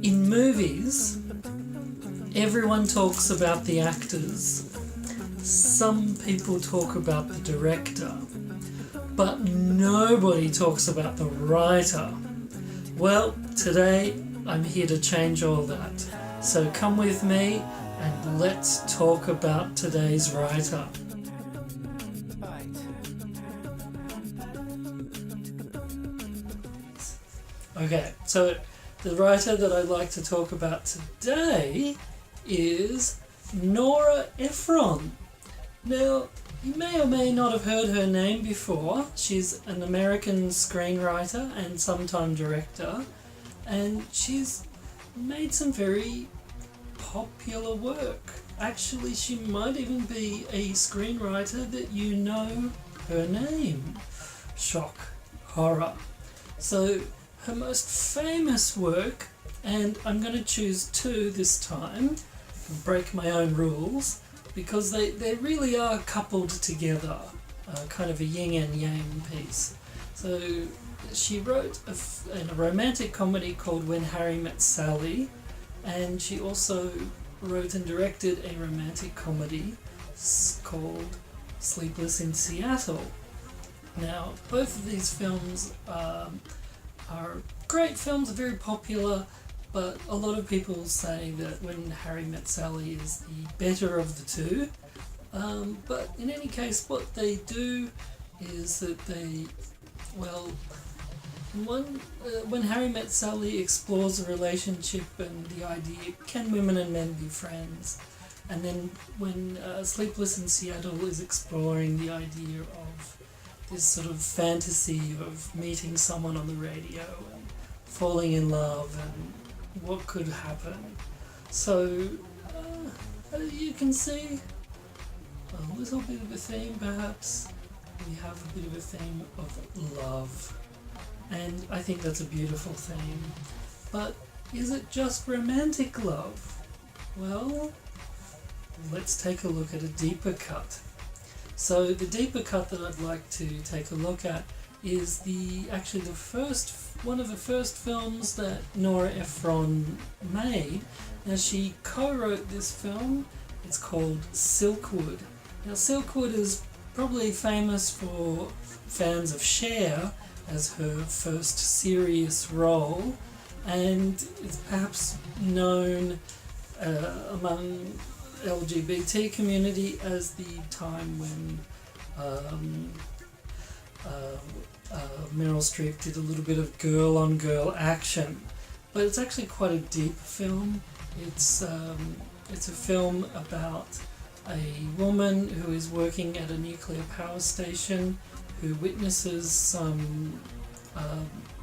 In movies, everyone talks about the actors. Some people talk about the director, but nobody talks about the writer. Well, today I'm here to change all that. So come with me and let's talk about today's writer. Okay, so the writer that I'd like to talk about today is Nora Ephron. Now, you may or may not have heard her name before. She's an American screenwriter and sometime director, and she's made some very popular work. Actually, she might even be a screenwriter that you know her name. Shock, horror. So, her most famous work, and I'm going to choose two this time, break my own rules, because they really are coupled together, kind of a yin and yang piece. So she wrote a romantic comedy called When Harry Met Sally, and she also wrote and directed a romantic comedy called Sleepless in Seattle. Now, both of these films are great films, very popular, but a lot of people say that When Harry Met Sally is the better of the two. But in any case, what they do is that When Harry Met Sally explores a relationship and the idea, can women and men be friends? And then when Sleepless in Seattle is exploring the idea of this sort of fantasy of meeting someone on the radio and falling in love and what could happen. So you can see a little bit of a theme perhaps. We have a bit of a theme of love, and I think that's a beautiful theme. But is it just romantic love? Well, let's take a look at a deeper cut. So the deeper cut that I'd like to take a look at is one of the first films that Nora Ephron made. Now, she co-wrote this film. It's called Silkwood. Now, Silkwood is probably famous for fans of Cher as her first serious role, and it's perhaps known among LGBT community as the time when Meryl Streep did a little bit of girl-on-girl action. But it's actually quite a deep film. It's a film about a woman who is working at a nuclear power station who witnesses some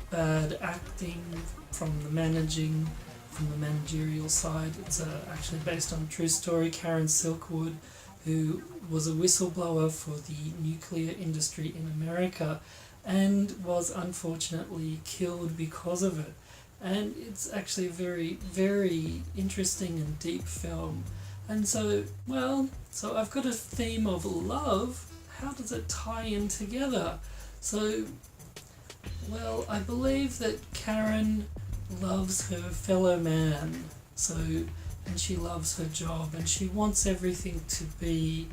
bad acting from the managerial side. It's actually based on a true story. Karen Silkwood, who was a whistleblower for the nuclear industry in America and was unfortunately killed because of it. And it's actually a very, very interesting and deep film. And so I've got a theme of love. How does it tie in together? So, I believe that Karen loves her fellow man, and she loves her job, and she wants everything to be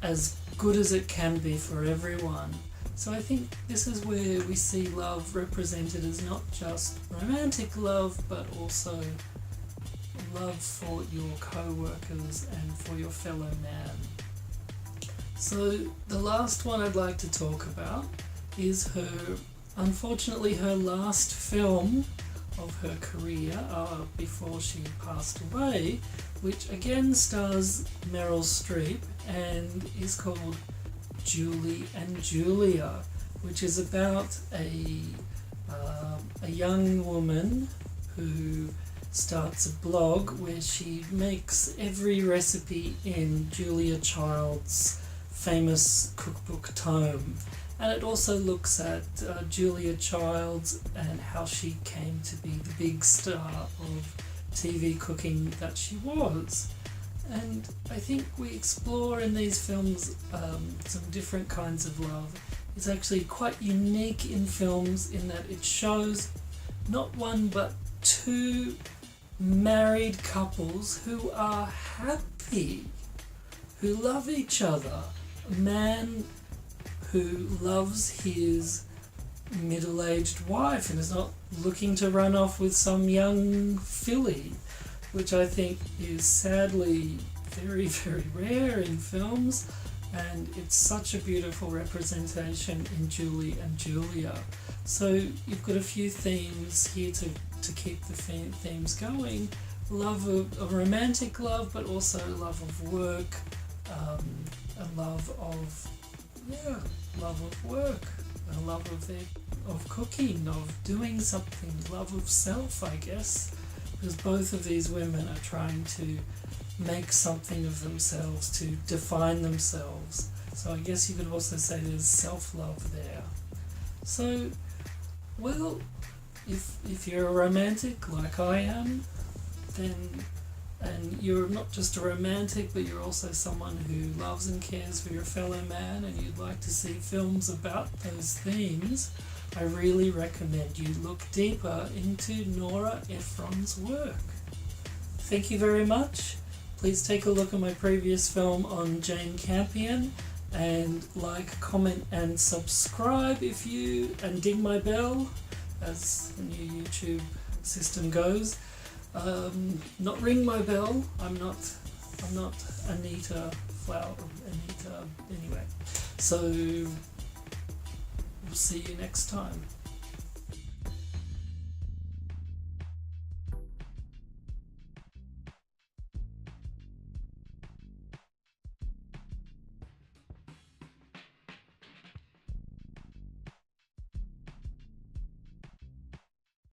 as good as it can be for everyone. So I think this is where we see love represented as not just romantic love, but also love for your co-workers and for your fellow man. So the last one I'd like to talk about is unfortunately her last film of her career before she passed away, which again stars Meryl Streep and is called Julie and Julia, which is about a young woman who starts a blog where she makes every recipe in Julia Child's famous cookbook tome. And it also looks at Julia Childs and how she came to be the big star of TV cooking that she was. And I think we explore in these films some different kinds of love. It's actually quite unique in films in that it shows not one but two married couples who are happy, who love each other. A man who loves his middle-aged wife and is not looking to run off with some young filly, which I think is sadly very, very rare in films, and it's such a beautiful representation in Julie and Julia. So you've got a few themes here to keep the themes going. Love of a romantic love, but also love of work, a love of work, a love of cooking, of doing something, love of self, I guess, because both of these women are trying to make something of themselves, to define themselves. So I guess you could also say there's self-love there. So, well, if you're a romantic like I am, then, and you're not just a romantic, but you're also someone who loves and cares for your fellow man, and you'd like to see films about those themes, I really recommend you look deeper into Nora Ephron's work. Thank you very much. Please take a look at my previous film on Jane Campion, and like, comment and subscribe if you, and ding my bell, as the new YouTube system goes. Not ring my bell. I'm not Anita anyway. So we'll see you next time.